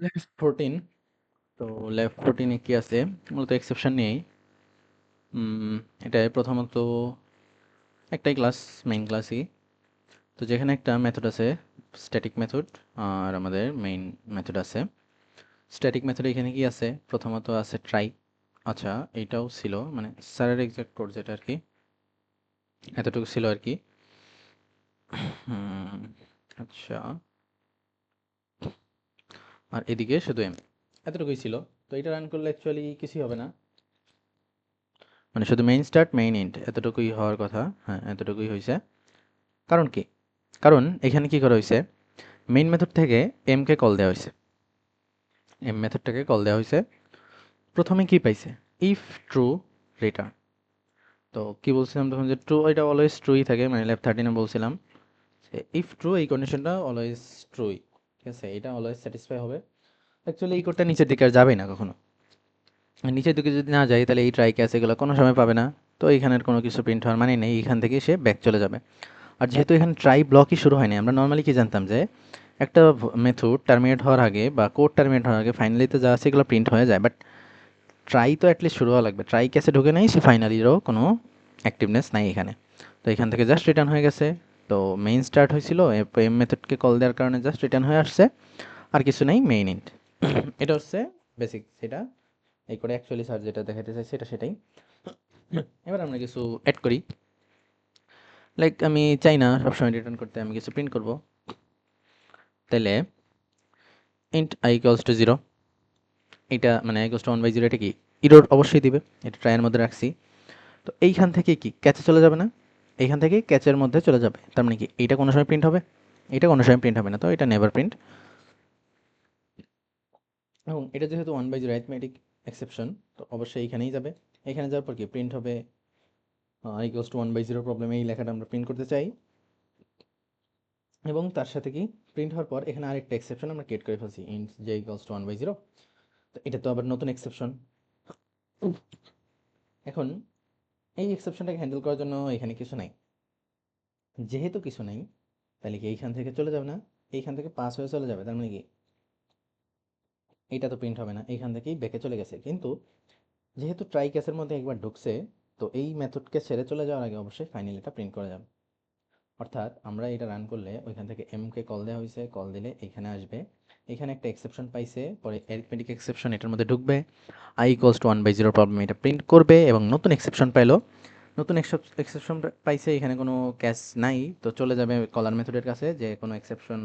Left 14। তো left 14 কি আছে? মূলত এক্সেপশন নেই। এটা প্রথমত একটাই ক্লাস, মেইন ক্লাসই। তো যেখানে একটা মেথড আছে স্ট্যাটিক মেথড, আর আমাদের মেইন মেথড আছে। স্ট্যাটিক মেথড এখানে কি আছে? প্রথমত আছে ট্রাই। আচ্ছা, এইটাও ছিল, মানে স্যারের এক্সাক্ট কোড যেটা আর কি, এতটুকু ছিল আর কি। হুম, আচ্ছা। আর এদিকে শুধু এম, এতটুকুই ছিল। তো এটা রান করলে অ্যাকচুয়ালি কিছুই হবে না, মানে শুধু মেইন স্টার্ট মেইন এন্ড এতটুকুই হওয়ার কথা। হ্যাঁ, এতটুকুই হয়েছে। কারণ কি? কারণ এখানে কি করা হয়েছে, মেইন মেথড থেকে এম কে কল দেওয়া হয়েছে, এম মেথডটাকে কল দেওয়া হয়েছে। প্রথমে কি পাইছে? If true return. তো কি বলছিলাম তখন, যে ট্রু, এটা অলওয়েজ ট্রুই থাকে, মানে ল্যাব 13 বলছিলাম ইফ ট্রু এই কন্ডিশনটা অলওয়েজ ট্রুই। ঠিক আছে, এটা অলওয়েজ স্যাটিসফাই হবে। অ্যাকচুয়ালি এই কোডটা নিচের দিকে আর যাবেই না কখনো। আর নিচের দিকে যদি না যায় তাহলে এই ট্রাই ক্যাচ এগুলো কোনো সময় পাবে না। তো এইখানের কোনো কিছু প্রিন্ট হওয়ার মানে নেই, এখান থেকে সে ব্যাক চলে যাবে। আর যেহেতু এখানে ট্রাই ব্লকই শুরু হয়নি, আমরা নর্মালি কি জানতাম যে একটা মেথড টার্মিনেট হওয়ার আগে বা কোড টার্মিনেট হওয়ার আগে ফাইনালিতে যা আছে এগুলো প্রিন্ট হয়ে যায়, বাট ট্রাই তো অ্যাটলিস্ট শুরু হওয়া লাগবে। ট্রাই ক্যাসে ঢুকে নেই, সে ফাইনালিরও কোনো অ্যাক্টিভনেস নাই এখানে। তো এখান থেকে জাস্ট রিটার্ন হয়ে গেছে। তো মেইন স্টার্ট হয়েছিল, এম মেথডকে কল দেওয়ার কারণে জাস্ট রিটার্ন হয়ে আসছে, আর কিছু নেই মেইন ইন্ট। এটা হচ্ছে বেসিক, সেটা এই করে অ্যাকচুয়ালি স্যার যেটা দেখাতে চাইছে এটা সেটাই। এবার আমরা কিছু অ্যাড করি। লাইক আমি চাই না সবসময় রিটার্ন করতে, আমি কিছু প্রিন্ট করব। তাহলে ইন্ট I ইকুয়ালস টু 0, এটা মানে I ইকুয়ালস টু 1/0, এটা কি ইরর অবশ্যই দিবে, এটা ট্রাইয়ের মধ্যে রাখছি। তো এইখান থেকে কি ক্যাচে চলে যাবে না? এইখান থেকে ক্যাচের মধ্যে চলে যাবে, তার মানে কি এইটা কোনো সময় প্রিন্ট হবে? এটা কোনো সময় প্রিন্ট হবে না, তো এটা নেভার প্রিন্ট। এবং এটা যেহেতু 1/0 অ্যারিথমেটিক এক্সেপশন, তো অবশ্যই এইখানেই যাবে। এখানে যাওয়ার পর কি প্রিন্ট হবে? I ইকুয়ালস টু 1/0 প্রবলেমে এই লেখাটা আমরা প্রিন্ট করতে চাই। এবং তার সাথে কি প্রিন্ট হওয়ার পর এখানে আরেকটা এক্সেপশন আমরা ক্রিয়েট করে ফেলছি, ইন্ট j ইকুয়ালস টু 1/0। তো এটা তো আবার নতুন এক্সেপশন। এখন এই এক্সেপশনটাকে হ্যান্ডেল করার জন্য এখানে কিছু নাই। যেহেতু কিছু নাই, তাহলে কি এইখান থেকে চলে যাবে না? এইখান থেকে পাস হয়ে চলে যাবে, তার মানে কি এইটা তো প্রিন্ট হবে না, এইখান থেকেই ব্যাকে চলে গেছে। কিন্তু যেহেতু ট্রাই কেসের মধ্যে একবার ঢুকছে, তো এই মেথডকে ছেড়ে চলে যাওয়ার আগে অবশ্যই ফাইনাল এটা প্রিন্ট করা যাবে। অর্থাৎ আমরা এটা রান করলে ওইখান থেকে এম কে কল দেওয়া হয়েছে, কল দিলে এখানে আসবে। এখানে একটা এক্সেপশন পাইছে, পরে অ্যারিথমেটিক এক্সেপশন এটার মধ্যে ঢুকবে, I ইকুয়ালস টু 1/0 প্রবলেম এটা প্রিন্ট করবে, এবং নতুন এক্সেপশন পাইলো। নতুন এক্সেপশন পাইছে, এখানে কোনো ক্যাশ নাই, তো চলে যাবে কলার মেথডের কাছে যে কোনো এক্সেপশন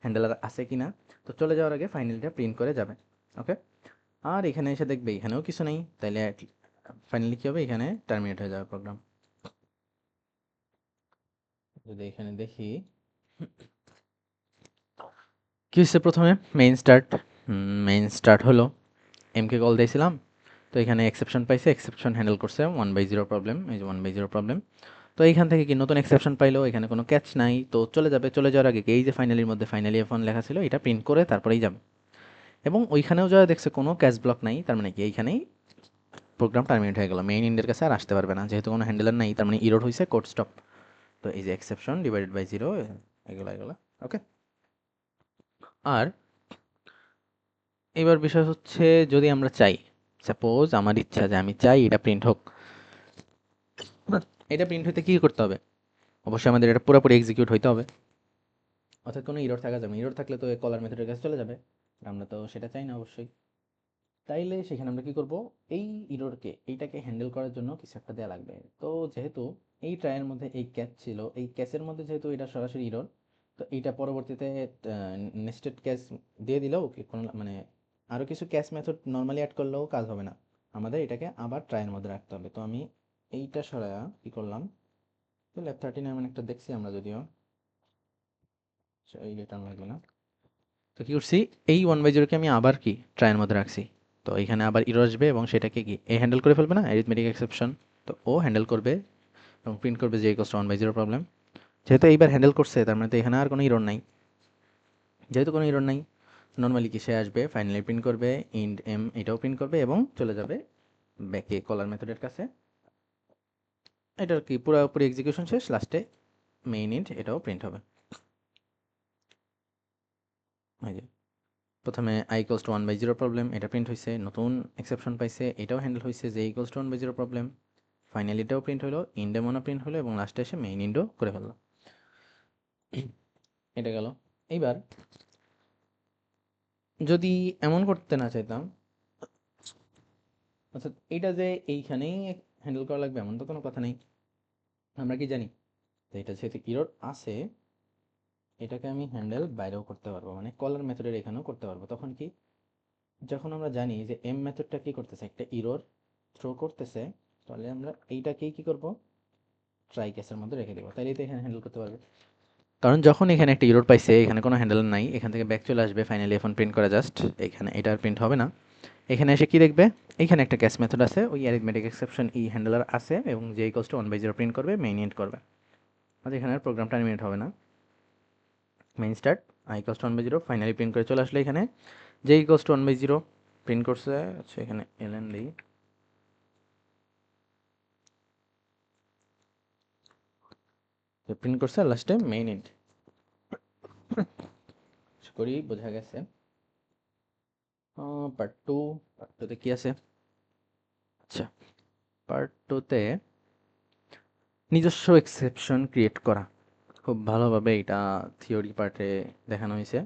হ্যান্ডেলার আছে কিনা। তো চলে যাওয়ার আগে ফাইনালটা প্রিন্ট করে যাবে। ওকে। আর এখানে এসে দেখবে এখানেও কিছু নেই, তাইলে ফাইনালি কি হবে, এখানে টার্মিনেট হয়ে যাবে প্রোগ্রাম। যদি এখানে দেখি কি হচ্ছে, প্রথমে মেইন স্টার্ট, মেইন স্টার্ট হলো, এমকে কল দিয়েছিলাম, তো এখানে এক্সেপশন পাইছে, এক্সেপশন হ্যান্ডেল করছে 1/0 প্রবলেম, এই যে 1/0 প্রবলেম। তো এইখান থেকে কি নতুন এক্সেপশন পাইলো, এখানে কোনো ক্যাচ নাই, তো চলে যাবে। চলে যাওয়ার আগে কি এই যে ফাইনালির মধ্যে ফাইনালি F1 লেখা ছিল এটা প্রিন্ট করে তারপরেই যাবে। এবং ওইখানেও যারা দেখছে কোনো ক্যাচ ব্লক নাই, তার মানে কি এইখানেই প্রোগ্রাম টার্মিনেট হয়ে গেল, মেইন ইন্ডের কাছে আর আসতে পারবে না, যেহেতু কোনো হ্যান্ডেলার নাই, তার মানে ইরোর হয়েছে কোড স্টপ। তো এই যে এক্সেপশন ডিভাইডেড বাই 0, এগুলো এগুলো। ওকে। আর এবার বিষয় হচ্ছে, যদি আমরা চাই, সাপোজ আমার ইচ্ছা যে আমি চাই এটা প্রিন্ট হোক, এটা প্রিন্ট হইতে কি করতে হবে? অবশ্যই আমাদের এটা পুরোপুরি এক্সিকিউট হইতে হবে, অর্থাৎ কোনো ইরর থাকা যাবে না। ইরর থাকলে তো কলার মেথডের কাছে চলে যাবে, আমরা তো সেটা চাই না অবশ্যই। তাইলে সেখানে আমরা কি করব, এই ইররকে, এইটাকে হ্যান্ডেল করার জন্য কিছু একটা দেওয়া লাগবে। তো যেহেতু এই ট্রায়ের মধ্যে এই ক্যাচ ছিল, এই ক্যাচের মধ্যে যেহেতু এটা সরাসরি ইরর, তো এইটা পরবর্তীতে নেস্টেড ক্যাচ দিয়ে দিলেও কোনো মানে আরও কিছু ক্যাচ মেথড নর্মালি অ্যাড করলেও কাজ হবে না, আমাদের এটাকে আবার ট্রায়ের মধ্যে রাখতে হবে। তো আমি এইটা সরায়া কি করলাম, তো ল্যাব 13 এমন একটা দেখছি আমরা, যদিও এই রিটার্ন লাগবে না। তো কি করছি, এই 1/0 কে আমি আবার কি ট্রায়ের মধ্যে রাখছি। তো এখানে আবার ইরর আসবে এবং সেটাকে কি এ হ্যান্ডেল করে ফেলবে না, অ্যারিথমেটিক এক্সেপশন। তো ও হ্যান্ডেল করবে এবং প্রিন্ট করবে যে ইকুয়ালস টু 1/0 প্রবলেম। যেহেতু এইবার হ্যান্ডেল করছে, তার মানে তো এখানে আর কোনো ইরর নাই। যেহেতু কোনো ইরর নাই, নর্মালি কি সে আসবে, ফাইনালি প্রিন্ট করবে, ইন্ড এম এটাও প্রিন্ট করবে এবং চলে যাবে ব্যাকে কলার মেথডের কাছে। এটার কি পুরোপুরি এক্সিকিউশন শেষ, লাস্টে মেইন ইন্ট এটাও প্রিন্ট হবে। এই যে প্রথমে i ইকুয়ালস টু 1/0 প্রবলেম, এটা প্রিন্ট হয়েছে, নতুন এক্সেপশন পাইছে, এটাও হ্যান্ডেল হয়েছে, যে ইকুয়ালস টু 1/0 প্রবলেম, ফাইনালি এটাও প্রিন্ট হলো, ইনডেমনও প্রিন্ট হলো, এবং লাস্টে এসে মেইন ইন্ডো করে ফেললো। এটা গেল। এইবার যদি এমন করতে না চাইতাম, অর্থাৎ এটা যে এইখানেই হ্যান্ডেল করা লাগবে এমন তো কোনো কথা নেই। আমরা কি জানি যে এটা যেহেতু ইরর আছে, এটাকে আমি হ্যান্ডেল বাইরেও করতে পারবো, মানে কলার মেথডের এখানেও করতে পারবো। তখন কি, যখন আমরা জানি যে এম মেথডটা কি করতেছে, একটা ইরর থ্রো করতেছে, তাহলে আমরা এইটাকেই কি করব, ট্রাই কেসের মধ্যে রেখে দেবো, তাইলে তো এখানে হ্যান্ডেল করতে পারবে। কারণ যখন এখানে একটা ইরর পাইছে, এখানে কোনো হ্যান্ডেল নাই, এখান থেকে ব্যাক চলে আসবে, ফাইনালি এখন প্রিন্ট করা জাস্ট, এখানে এটা আর প্রিন্ট হবে না। এখানে এসে কি দেখবে, এখানে একটা ক্যাশ মেথড আছে, ওই অ্যারিথমেটিক এক্সেপশন ই হ্যান্ডলার আছে, এবং যে ইকুয়ালস টু 1/0 প্রিন্ট করবে, মেইন এন্ড করবে। আর এখানে আর প্রোগ্রাম টার্মিনেট হবে না, main start i equals to 1/0 finally print করে চলে আসলে এখানে যে ইকুয়ালস টু 1/0 প্রিন্ট করছে। আচ্ছা, এখানে এলএন দিই, প্রিন্ট করছে, লাস্টে মেইন এন্ড করি, বোঝা গেছে। পার্ট টু, পার্ট টুতে কি আছে? আচ্ছা, পার্ট টুতে নিজস্ব এক্সেপশন ক্রিয়েট করা, খুব ভালোভাবে এটা থিওরি পার্টে দেখানো হয়েছে।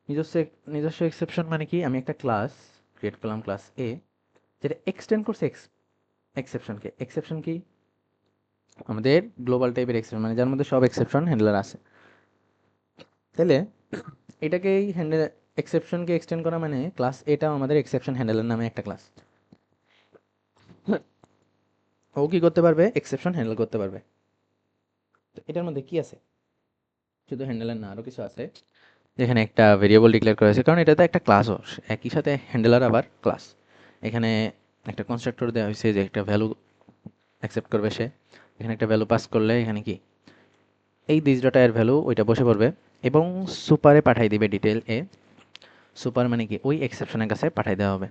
নিজস্ব নিজস্ব এক্সেপশন মানে কি, আমি একটা ক্লাস ক্রিয়েট করলাম, ক্লাস এ, যেটা এক্সটেন্ড করছে এক্সেপশনকে। এক্সেপশন কি, আমাদের গ্লোবাল টাইপের এক্সেপশন, মানে যার মধ্যে সব এক্সেপশন হ্যান্ডলার আছে। তাহলে এটাকেই হ্যান্ডেল, এক্সেপশনকে এক্সটেন্ড করা মানে ক্লাস এটাও আমাদের এক্সেপশন হ্যান্ডলার নামে একটা ক্লাস। ও কি করতে পারবে, এক্সেপশন হ্যান্ডেল করতে পারবে। তো এটার মধ্যে কি আছে, শুধু হ্যান্ডেলার না, আরও কিছু আছে। যেখানে একটা ভেরিয়েবল ডিক্লেয়ার করা হয়েছে, কারণ এটা তো একটা ক্লাসও, একই সাথে হ্যান্ডেলার আবার ক্লাস। এখানে একটা কনস্ট্রাক্টর দেওয়া হয়েছে যে একটা ভ্যালু অ্যাকসেপ্ট করবে সে, এখানে একটা ভ্যালু পাস করলে এখানে কি, এই দিস ডটা এর ভ্যালু ওইটা বসে পড়বে, এবং সুপারে পাঠাই দিবে ডিটেল এ। সুপার মানে কি, ওই এক্সেপশনের কাছে পাঠাই দেওয়া হবে।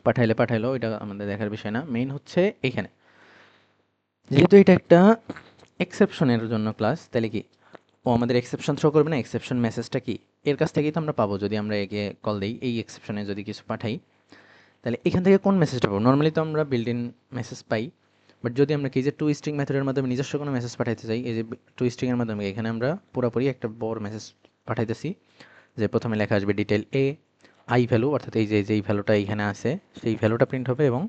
পাঠাইলো, এটা আমাদের দেখার বিষয় না, মেইন হচ্ছে এইখানে যেহেতু এটা একটা এক্সেপশনের জন্য ক্লাস, তাহলে কি ও আমাদের এক্সেপশন থ্রো করবে না, এক্সেপশন মেসেজটা কি এর কাছ থেকেই তো আমরা পাবো। যদি আমরা একে কল দিই, এই এক্সেপশনে যদি কিছু পাঠাই, তাহলে এখান থেকে কোন মেসেজটা পাবো? নর্মালি তো আমরা built in message pi, but যদি আমরা কি যে টু স্ট্রিং মেথডের মাধ্যমে নিজস্ব কোনো মেসেজ পাঠাইতে চাই, এই যে টু স্ট্রিংয়ের মাধ্যমে এখানে আমরা পুরোপুরি একটা বড় মেসেজ পাঠাইতেছি, যে প্রথমে লেখা আসবে ডিটেল এ, আই ভ্যালু, অর্থাৎ এই যে যেই ভ্যালুটা এইখানে আছে সেই ভ্যালুটা প্রিন্ট হবে, এবং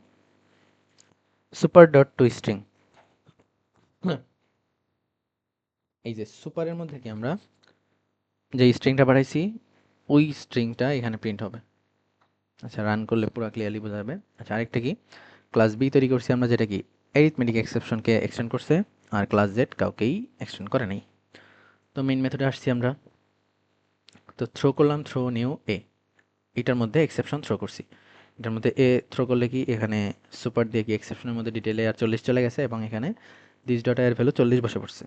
সুপার ডট টু স্ট্রিং, এই যে সুপারের মধ্যে কি আমরা যে স্ট্রিংটা পাঠাইছি ওই স্ট্রিংটা এখানে প্রিন্ট হবে। আচ্ছা, রান করলে পুরো ক্লিয়ারলি বোঝা যাবে। আচ্ছা, আরেকটা কি, ক্লাস বি তৈরি করছি আমরা, যেটা কি অ্যারিথমেটিক এক্সেপশনকে এক্সটেন্ড করছে, আর ক্লাস জেড কাউকেই এক্সটেন্ড করে নাই। তো মেইন মেথডে আসছি আমরা, তো থ্রো করলাম, থ্রো নিউ এ, এটার মধ্যে এক্সেপশন থ্রো করছি। এটার মধ্যে এ থ্রো করলে কি, এখানে সুপার দিয়ে কি এক্সেপশনের মধ্যে ডিটেলে আর 40 চলে গেছে, এবং এখানে দিস ডট এর ভ্যালু 40 বসে পড়ছে।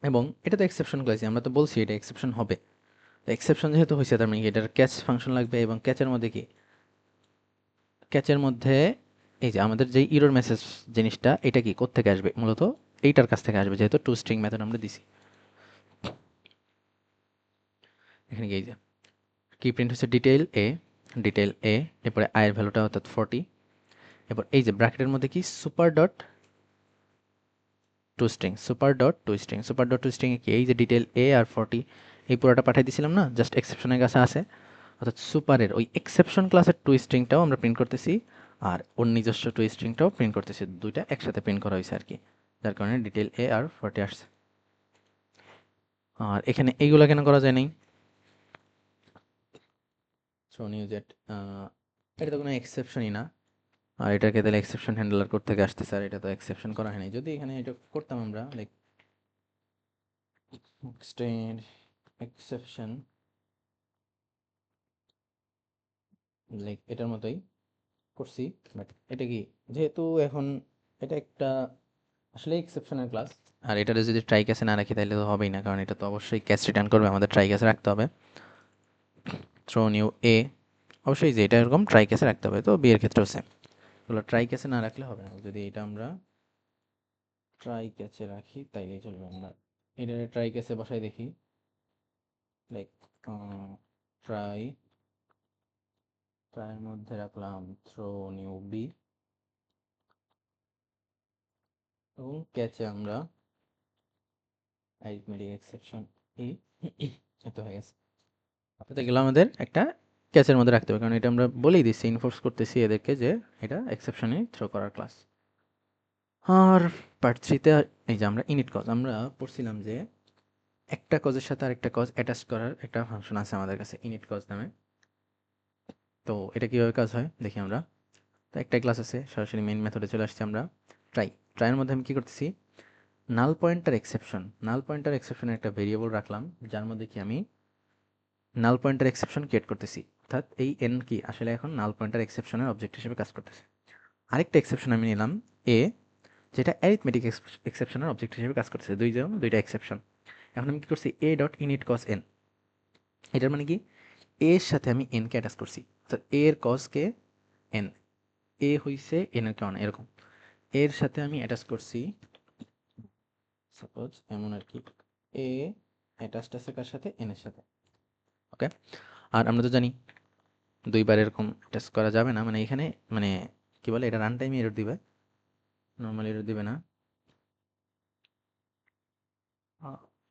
এবং এটা তো এক্সেপশন ক্লাসই, আমরা তো বলছি এটা এক্সেপশন হবে। এক্সেপশন যেহেতু হয়েছে, তার মানে কি এটার ক্যাচ ফাংশন লাগবে, এবং ক্যাচের মধ্যে কি, ক্যাচের মধ্যে এই যে আমাদের যে ইরর মেসেজ জিনিসটা, এটা কি কোত্থেকে আসবে, মূলত এইটার কাছ থেকে আসবে, যেহেতু টু স্ট্রিং মেথড আমরা দিছি। এখানে কি, এই যে কি প্রিন্ট হচ্ছে, ডিটেল এ, এরপরে আয়ের ভ্যালুটা অর্থাৎ 40, এরপর এই যে ব্র্যাকেটের মধ্যে কি super dot to string, super dot to string এ কি, এই যে ডিটেল এ আর 40, এই পুরোটা পাঠিয়ে দিয়েছিলাম না, জাস্ট এক্সেপশনের কাছে আছে, অর্থাৎ সুপারের ওই এক্সেপশন ক্লাসের টু স্ট্রিংটাও আমরা প্রিন্ট করতেছি, আর ওর নিজস্ব টু স্ট্রিংটাও প্রিন্ট করতেছি, দুইটা একসাথে প্রিন্ট করা হয়েছে আর কি, যার কারণে ডিটেল এ আর 40 আসছে। আর এখানে এইগুলো কেন করা যায় নাই, শো নিউ জেট, এটা তো কোনো এক্সেপশনই না, আর এটাকে তাহলে এক্সেপশন হ্যান্ডলার করতে থেকে আসতেছে, আর এটা তো এক্সেপশন করা হয় নাই। যদি এখানে এটা করতাম আমরা, লাইক এক্সটেন্ড এক্সেপশন, লাইক এটার মতোই করছি, বাট এটা কি, যেহেতু এখন এটা একটা আসলে এক্সেপশনাল ক্লাস, আর এটাতে যদি ট্রাই ক্যাসে না রাখি তাহলে তো হবেই না, কারণ এটা তো অবশ্যই ক্যাচ রিটার্ন করবে, আমাদের ট্রাই ক্যাসে রাখতে হবে। থ্রো নিউ এ, অবশ্যই যে এটা এরকম ট্রাই ক্যাসে রাখতে হবে, তো বি এর ক্ষেত্রেও সেম, এগুলো ট্রাই ক্যাসে না রাখলে হবে না। যদি এটা আমরা ট্রাই ক্যাচে রাখি তাইলেই চলবে। আমরা এটা ট্রাই ক্যাচে বসাই দেখি, লাইক ট্রাই ট্রাইয়ের মধ্যে রাখলাম থ্রো নিউ বি, এবং ক্যাচে আমরা অ্যারিথমেটিক এক্সেপশন ই, এত হয়ে গেছে। অর্থাৎ এগুলো আমাদের একটা ক্যাচের মধ্যে রাখতে হবে, কারণ এটা আমরা বলেই দিচ্ছি, ইনফোর্স করতেছি এদেরকে যে এটা এক্সেপশনে থ্রো করার ক্লাস। আর পার্ট থ্রিতে এই যে আমরা ইনিট কজ আমরা পড়ছিলাম যে একটা কজের সাথে আরেকটা কজ অ্যাটাচ করার একটা ফাংশন আছে আমাদের কাছে ইনিট কজ নামে। তো এটা কিভাবে কাজ হয় দেখি আমরা। তো একটাই ক্লাস আছে, সরাসরি মেইন মেথডে চলে আসছি আমরা। ট্রাইয়ের মধ্যে আমি কি করতেছি, নাল পয়েন্টার এক্সেপশনের একটা ভেরিয়েবল রাখলাম, যার মধ্যে কি আমি নাল পয়েন্টার এক্সেপশন ক্রিয়েট করতেছি। অর্থাৎ এই এন কি আসলে এখন নাল পয়েন্টার এক্সেপশনের অবজেক্ট হিসেবে কাজ করতেছে। আরেকটা এক্সেপশন আমি নিলাম এ, যেটা অ্যারিথমেটিক এক্সেপশনের অবজেক্ট হিসেবে কাজ করতেছে। দুইটা এক্সেপশন। এখন আমি কি করছি, a dot init cause n, এটার মানে কি এর সাথে আমি এন কে অ্যাটাচ করছি। তো এর কজ কে এন, এ হইছে এন এর কারণে এরকম, এর সাথে আমি অ্যাটাচ করছি সাপোজ এমন আর কি, এ অ্যাটাচড আছে কার সাথে, এন এর সাথে। ওকে, আর আমরা তো জানি দুইবার এরকম অ্যাটাচ করা যাবে না, মানে এখানে মানে কি বলে এটা রান টাইমে এরর দিবে, নর্মালি এরর দিবে না।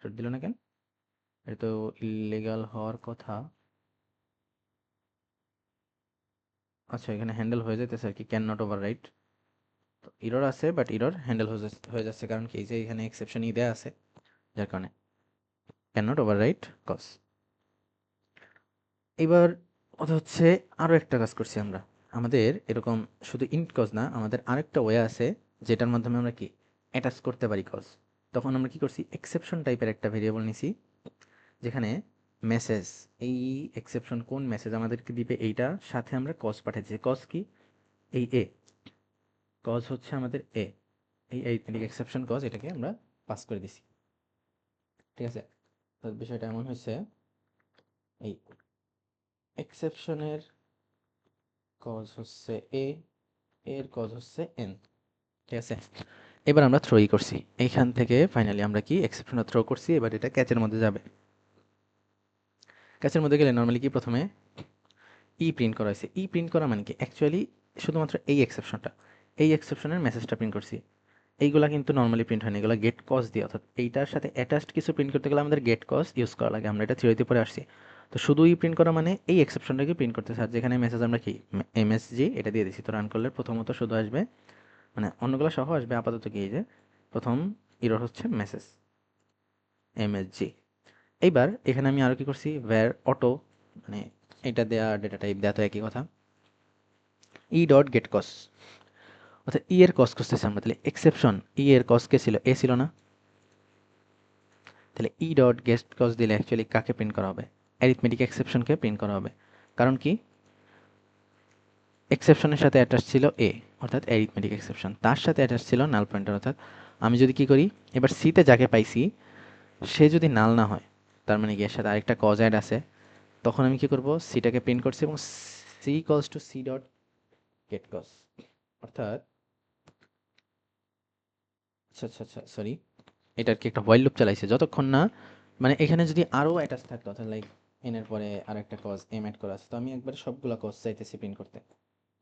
এরর দিল না কেন, এটা তো ইলিগাল হওয়ার কথা। আচ্ছা এখানে হ্যান্ডেল হয়ে যেতেছে আর কি, ক্যান নট ওভাররাইট। তো এরর আছে, বাট এরর হ্যান্ডেল হয়ে যাচ্ছে, কারণ কি এই যে এখানে এক্সেপশন ই দেয়া আছে, যার কারণে ক্যান নট ওভাররাইট কজ। এবার কথা হচ্ছে আরো একটা কাজ করছি আমরা, আমাদের এরকম শুধু ইন্ট কজ না, আমাদের আরেকটা ওয়ে আছে যেটার মাধ্যমে আমরা কি অ্যাটাচ করতে পারি কজ। তখন আমরা কি করছি, এক্সেপশন টাইপের একটা ভেরিয়েবল নিছি, যেখানে মেসেজ, এই এক্সেপশন কোন মেসেজ আমাদেরকে দিবে এইটার সাথে আমরা কজ পাঠাচ্ছি। কজ কি, এই এ, কজ হচ্ছে আমাদের এ, এই এক্সেপশন কজ, এটাকে আমরা পাস করে দিছি। ঠিক আছে, তো বিষয়টা এমন হয়েছে, এই এক্সেপশনের কজ হচ্ছে এ, এর কজ হচ্ছে এন। ঠিক আছে, এবার আমরা থ্রোই করছি, এইখান থেকে ফাইনালি আমরা কি এক্সেপশনে থ্রো করছি। এবার এটা ক্যাচের মধ্যে যাবে, ক্যাচের মধ্যে গেলে নর্মালি কি প্রথমে ই প্রিন্ট করা হয়েছে। ই প্রিন্ট করা মানে কি, অ্যাকচুয়ালি শুধুমাত্র এই এক্সেপশনটা, এই এক্সেপশনের মেসেজটা প্রিন্ট করছি। এইগুলা কিন্তু নর্মালি প্রিন্ট হয়নি, এগুলো গেট কজ দিয়ে, অর্থাৎ এইটার সাথে অ্যাটাচড কিছু প্রিন্ট করতে গেলে আমাদের গেট কজ ইউজ করা লাগে, আমরা এটা থিওরিতে পরে আসছি। তো শুধু ই প্রিন্ট করা মানে এই এক্সেপশনটাকে প্রিন্ট করতেছে, আর যেখানে মেসেজ আমরা কি এমএসজি এটা দিয়ে দিছি। তো রান করলে প্রথমত শুধু আসবে, মানে অন্যগুলো সহ আসবে, আপাতত কি এই যে প্রথম এরর হচ্ছে মেসেজ এমএসজি। এইবার এখানে আমি আরো কি করছি, ভ্যার অটো, মানে এটা দেয়া ডেটা টাইপ দেয়া তো একই কথা, ই ডট গেট কজ, অর্থাৎ ই এর কজ করতেছি আমরা। তাহলে এক্সেপশন ই এর কজ কে ছিল, এ ছিল না, তাহলে ই ডট গেট কজ দিলে অ্যাকচুয়ালি কাকে প্রিন্ট করা হবে, অ্যারিথমেটিক এক্সেপশনকে প্রিন্ট করা হবে। কারণ কি, এক্সেপশনের সাথে অ্যাটাচ ছিল এ, অর্থাৎ অ্যারিথমেটিক এক্সেপশন, তার সাথে অ্যাটাচ ছিল নাল পয়েন্টার। অর্থাৎ আমি যদি কি করি, এবার সিতে যাকে পাইছি সে যদি নাল না হয়, তার মানে কি এর সাথে আরেকটা কজ অ্যাড আছে, তখন আমি কি করব, সিটাকে প্রিন্ট করছি এবং c cause to c dot get cause. অর্থাৎ আচ্ছা আচ্ছা আচ্ছা সরি, এটার কি একটা হোয়াইল লুপ চালাইছে যতক্ষণ না, মানে এখানে যদি আরো অ্যাটাচ থাকতো, অর্থাৎ লাইক এন এর পরে আর একটা কজ এম অ্যাড করা আছে, তো আমি একবার সবগুলা কজ চাইতেছি প্রিন্ট করতে।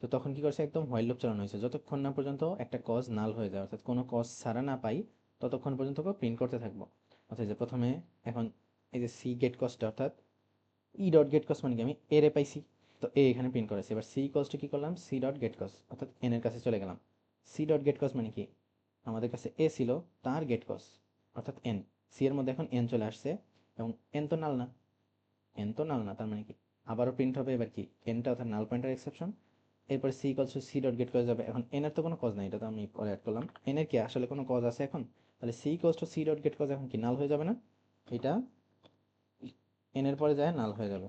তো তখন কি করছে, একদম হোয়াইল লুপ চালানো হয়েছে, যতক্ষণ না পর্যন্ত একটা কজ নাল হয়ে যায়, অর্থাৎ কোনো কজ ছাড়া না পাই, ততক্ষণ পর্যন্ত প্রিন্ট করতে থাকবো। অর্থাৎ যে প্রথমে এখন এই যে সি গেট কজটা, অর্থাৎ ই ডট গেট কজ মানে কি, আমি এ রে পাইছি, তো এ এখানে প্রিন্ট করেছে। এবার সি কজটা কি করলাম, সি ডট গেট কজ, অর্থাৎ এন এর কাছে চলে গেলাম। সি ডট গেট কজ মানে কি, আমাদের কাছে এ ছিল, তার গেট কজ অর্থাৎ এন, সি এর মধ্যে এখন এন চলে আসছে, এবং এন তো নাল না, এন তো নাল না, তার মানে কি আবারও প্রিন্ট হবে এবার কি এনটা, অর্থাৎ নাল পয়েন্টার এক্সেপশন। এরপর c equals to c dot get করে যাবে, এখন এন এর তো কোনো কজ নাই, এটা তো আমি পরে অ্যাড করলাম, এন এর কি আসলে কোনো কজ আছে এখন, তাহলে c equals to c dot get cause এখন কি নাল হয়ে যাবে না, এটা এন এর পরে যায় নাল হয়ে যাবে।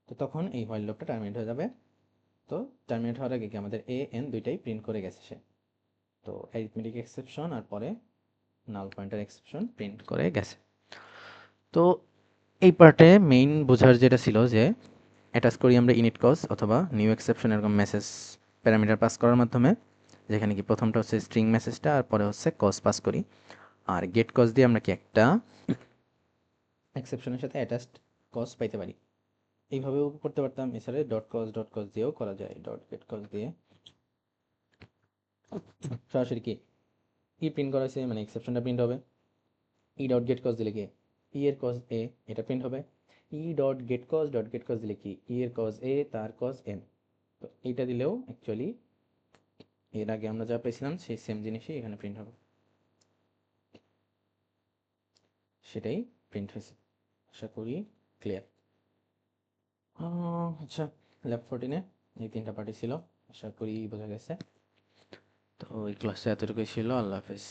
তো তখন এই হোয়াইল লুপটা টার্মিনেট হয়ে যাবে। তো টার্মিনেট হওয়ার আগে কি আমাদের এ এন দুইটাই প্রিন্ট করে গেছে সে, তো অ্যারিথমেটিক এক্সেপশন আর পরে নাল পয়েন্টার এক্সেপশন প্রিন্ট করে গেছে। তো এই পার্টে মেইন বোঝার যেটা ছিল যে অ্যাটাচ করি আমরা ইনিট কজ অথবা নিউ এক্সেপশন এরকম মেসেজ প্যারামিটার পাস করার মাধ্যমে, যেখানে কি প্রথমটা হচ্ছে স্ট্রিং মেসেজটা আর পরে হচ্ছে কজ পাস করি। আর গেট কজ দিয়ে আমরা কি একটা এক্সেপশনের সাথে অ্যাটাচড কজ পাইতে পারি। এইভাবেও করতে পারতাম, এছাড়া ডট কজ দিয়েও করা যায়। ডট গেট কজ দিয়ে সরাসরি কি প্রিন্ট করা হয়েছে, মানে এক্সেপশনটা প্রিন্ট হবে। ই ডট গেট কজ দিলে কি ই এর কজ এ, এটা প্রিন্ট হবে। ই ডট গেট কজ দিলে কি ই এর কজ এ তার কজ এন। তো এইটা দিলেও অ্যাকচুয়ালি এর আগে আমরা যা পেয়েছিলাম সেই সেম জিনিসই এখানে প্রিন্ট হবে, সেটাই প্রিন্ট হয়েছে। আশা করি ক্লিয়ার। আচ্ছা, ল্যাব 14-এ এই 3টা পার্টি ছিল, আশা করি বোঝা গেছে। তো এই ক্লাসে এতটুকুই ছিল। আল্লাহ হাফেজ।